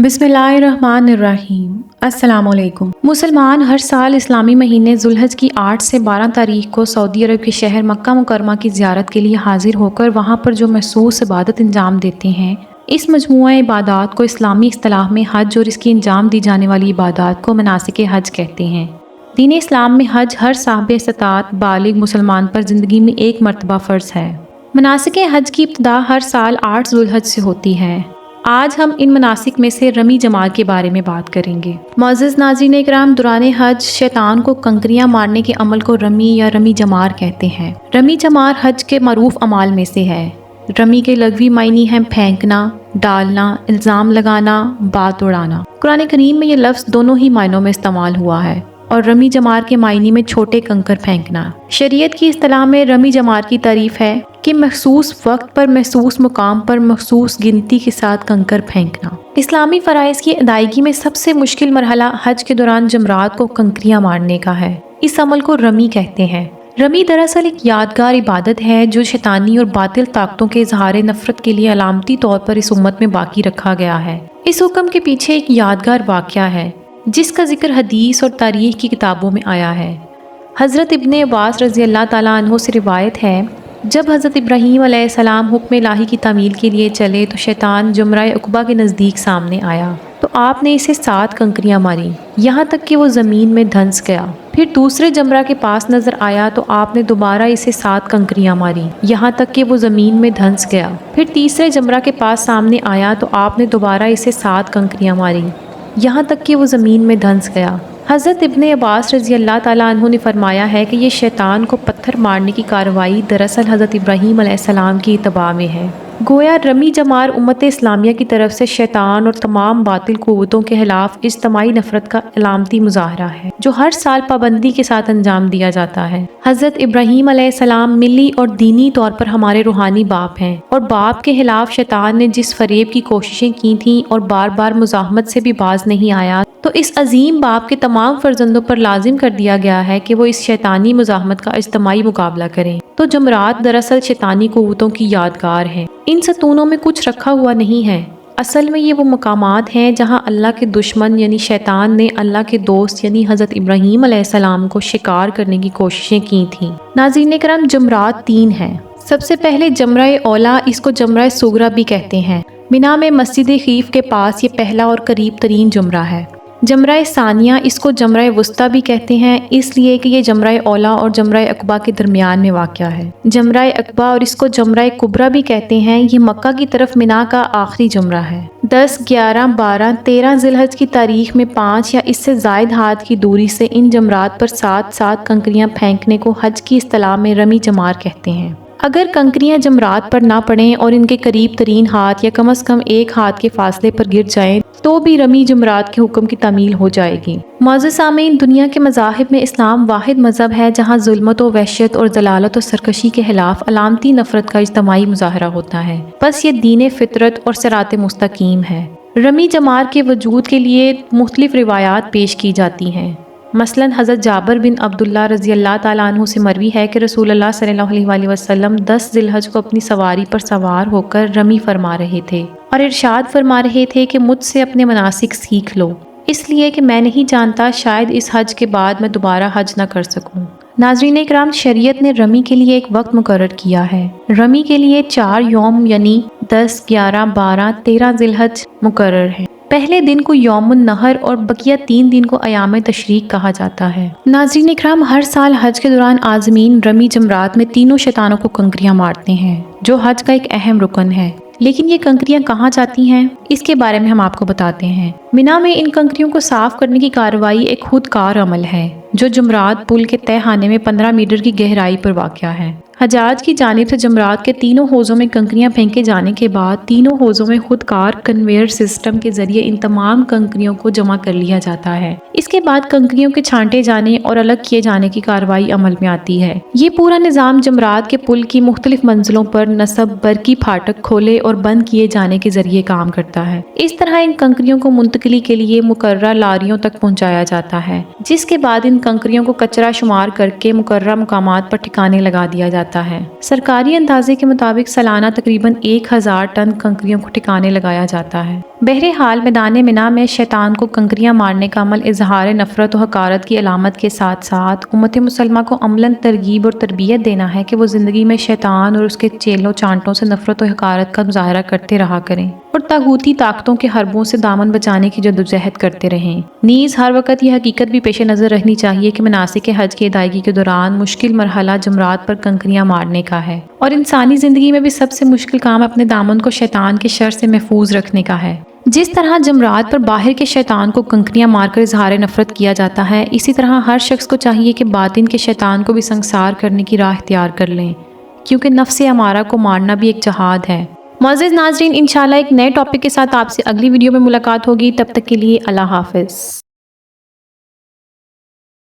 बिस्मिल्लाहिर्रहमानिर्रहीम। अस्सलाम वालेकुम। मुसलमान हर साल इस्लामी महीने ज़ुल्हज की 8 से 12 तारीख को सऊदी अरब के शहर मक्का मुकरमा की ज़ियारत के लिए हाजिर होकर वहाँ पर जो महसूस इबादत अंजाम देते हैं, इस मजमूआ इबादात को इस्लामी इस्तिलाह में हज और इसकी अंजाम दी जाने वाली इबादात को मनासिक हज कहते हैं। दीन इस्लाम में हज हर साहिब इस्तात बालिग मुसलमान पर ज़िंदगी में एक मरतबा फ़र्ज़ है। मनासिक हज की इब्तिदा हर साल 8 ज़ुल्हज से होती है। आज हम इन मनासिक में से रमी जमार के बारे में बात करेंगे। मुअज़्ज़ज़ नाज़रीन इकराम, दौरान हज शैतान को कंकरियां मारने के अमल को रमी या रमी जमार कहते हैं। रमी जमार हज के मरूफ अमाल में से है। रमी के लग़वी मायने हैं फेंकना, डालना, इल्ज़ाम लगाना, बात उड़ाना। कुरान करीम में ये लफ्ज़ दोनों ही मायनों में इस्तेमाल हुआ है और रमी जमार के मायने में छोटे कंकर फेंकना। शरीयत की इस्तिलाह में रमी जमार की तारीफ है कि महसूस वक्त पर महसूस मुकाम पर महसूस गिनती के साथ कंकर फेंकना। इस्लामी फ़राइज़ की अदायगी में सबसे मुश्किल मरहला हज के दौरान जमरात को कंकरियां मारने का है। इस अमल को रमी कहते हैं। रमी दरअसल एक यादगार इबादत है जो शैतानी और बातिल ताकतों के इजहार नफरत के लिए अलामती तौर पर इस उम्मत में बाकी रखा गया है। इस हुक्म के पीछे एक यादगार वाक़या है जिसका जिक्र हदीस और तारीख़ की किताबों में आया है। हज़रत इब्ने अब्बास रज़ी अल्लाह ताला अन्हु से रिवायत है, जब हज़रत इब्राहीम अलैहिस्सलाम हुक्म इलाही की तामील के लिए चले तो शैतान जमरा उक़बा के नज़दीक सामने आया तो आपने इसे 7 कंकरियां मारी, यहाँ तक कि वो ज़मीन में धंस गया। फिर दूसरे जमरा के पास नज़र आया तो आपने दोबारा इसे 7 कंकरियां मारी, यहाँ तक कि वो ज़मीन में धंस गया। फिर तीसरे जमरा के पास सामने आया तो आपने दोबारा इसे 7 कंकरियां मारी, यहाँ तक कि वो ज़मीन में धंस गया। हज़रत इब्ने अब्बास रज़ी अल्लाह ताला अन्हु ने फरमाया है कि ये शैतान को पत्थर मारने की कार्रवाई दरअसल हज़रत इब्राहीम अलैहिस्सलाम की इत्तबा में है। गोया रमी जमार उम्मत इस्लामिया की तरफ से शैतान और तमाम बातिल क़ुव्वतों के खिलाफ इज्तमाई नफ़रत का अलामती मुज़ाहरा है जो हर साल पाबंदी के साथ अंजाम दिया जाता है। हज़रत इब्राहीम अलैहिस्सलाम मिली और दीनी तौर पर हमारे रूहानी बाप हैं और बाप के खिलाफ शैतान ने जिस फरेब की कोशिशें की थीं और बार बार मुज़ाहमत से भी बाज नहीं आया, तो इस अजीम बाप के तमाम फर्जंदों पर लाजिम कर दिया गया है कि वो इस शैतानी मुज़ाहमत का इज्तमाई मुकाबला करें। तो जमरात दरअसल शैतानी क़ुव्वतों की यादगार हैं। इन सतूनों में कुछ रखा हुआ नहीं है। असल में ये वो मकामात हैं जहाँ अल्लाह के दुश्मन यानी शैतान ने अल्लाह के दोस्त यानी हज़रत इब्राहीम अलैहिस्सलाम को शिकार करने की कोशिशें की थीं। नाज़रीन करम, जमरात 3 हैं। सबसे पहले जमरा औला, इसको जमरा सुगरा भी कहते हैं। मिना में मस्जिद खीफ के पास ये पहला और करीब तरीन जमरा है। जमरा सानिया, इसको जमरा वस्ता भी कहते हैं इसलिए कि ये जमरा औला और जमरा अकबा के दरमियान में वाक़या है। जमरा अकबा और इसको जमरा कुबरा भी कहते हैं। ये मक्का की तरफ मिना का आखिरी जमरा है। 10, 11, 12, 13 ज़िलहज की तारीख में 5 या इससे ज़ायद हाथ की दूरी से इन जमरात पर 7 कंकरियां फेंकने को हज की इस्तिलाह में रमी जमार कहते हैं। अगर कंकरियां जमरात पर ना पड़ें और इनके करीब तरीन हाथ या कम से कम 1 हाथ के फासले पर गिर जाएं तो भी रमी जमरात के हुक्म की तामील हो जाएगी। मुअज़्ज़ज़ सामीन, दुनिया के मज़ाहिब में इस्लाम वाहिद मज़हब है जहाँ जुल्मत व वहशत और जलालत और सरकशी के खिलाफ अलामती नफ़रत का इज्तमाई मुज़ाहरा होता है। बस ये दीन फितरत और सिरात मुस्तकीम है। रमी जमार के वजूद के लिए मुख्तलिफ रिवायात पेश की जाती हैं। मसलन हज़रत जाबिर बिन अब्दुल्लाह रज़ी अल्लाह ताला अन्हु से मरवी है कि रसूलुल्लाह सल्लल्लाहु अलैहि वसल्लम 10 ज़िलहज को अपनी सवारी पर सवार होकर रमी फरमा रहे थे और इरशाद फरमा रहे थे कि मुझसे अपने मनासिक सीख लो, इसलिए कि मैं नहीं जानता शायद इस हज के बाद मैं दोबारा हज न कर सकूं। नाज़रीन इकराम, शरीयत ने रमी के लिए एक वक्त मुकर्रर किया है। रमी के लिए 4 यौम यानी 10, 11, 12, 13 ज़िलहज मुकर्रर है। पहले दिन को यौमुन नहर और बकिया 3 दिन को अयाम तशरीक कहा जाता है। नाज़रीन इकराम, हर साल हज के दौरान आज़मीन रमी जमरात में तीनों शैतानों को कंकरियां मारते हैं जो हज का एक अहम रुकन है। लेकिन ये कंकरियां कहाँ जाती हैं, इसके बारे में हम आपको बताते हैं। मिना में इन कंकरियों को साफ करने की कार्रवाई एक खुदकार अमल है जो जमरात पुल के तय खाने में 15 मीटर की गहराई पर वाक़या है। हजाज की जानिब से जमरात के तीनों हौज़ों में कंकरियां फेंके जाने के बाद तीनों हौज़ों में खुदकार कन्वेयर सिस्टम के जरिए इन तमाम कंकरियों को जमा कर लिया जाता है। इसके बाद कंकरियों के छांटे जाने और अलग किए जाने की कार्रवाई अमल में आती है। ये पूरा निज़ाम जमरात के पुल की मुख्तलिफ मंजिलों पर नस्ब बरकी फाटक खोले और बंद किए जाने के जरिए काम करता है। इस तरह इन कंकरियों को मुंतकिली के लिए मुकर्रर लारियों तक पहुँचाया जाता है, जिसके बाद इन कंकरियों को कचरा शुमार करके मुकर्रर मुकामात पर ठिकाने लगा दिया जाता है। جاتا ہے۔ سرکاری اندازے کے مطابق سالانہ تقریباً 1000 ٹن کنکریوں کو ٹھکانے لگایا جاتا ہے۔ بہرحال میدان منی میں شیطان کو کنکریاں مارنے کا عمل اظہار نفرت و حقارت کی علامت کے ساتھ ساتھ امت مسلمہ کو عملاً ترغیب اور تربیت دینا ہے کہ وہ زندگی میں شیطان اور اس کے چیلوں چانٹوں سے نفرت و حقارت کا مظاہرہ کرتے رہا کریں اور طاغوتی طاقتوں کے حربوں سے دامن بچانے کی جدوجہد کرتے رہیں۔ نیز ہر وقت یہ حقیقت بھی پیش نظر رکھنی چاہیے کہ مناسک حج کی ادائیگی کے دوران مشکل مرحلہ جمرات پر کنکریاں مارنے کا ہے، اور انسانی زندگی میں بھی سب سے مشکل کام اپنے دامن کو شیطان کے شر سے محفوظ رکھنے کا ہے۔ جس طرح جمرات پر باہر کے شیطان کو کنکریاں مار کر اظہار نفرت کیا جاتا ہے، اسی طرح ہر شخص کو چاہیے کہ باطن کے شیطان کو بھی سنگسار کرنے کی راہ اختیار کر لیں، کیونکہ نفس امارہ کو مارنا بھی ایک جہاد ہے۔ معزز ناظرین، انشاءاللہ ایک نئے ٹاپک کے ساتھ آپ سے اگلی ویڈیو میں ملاقات ہوگی، تب تک کے لیے اللہ حافظ۔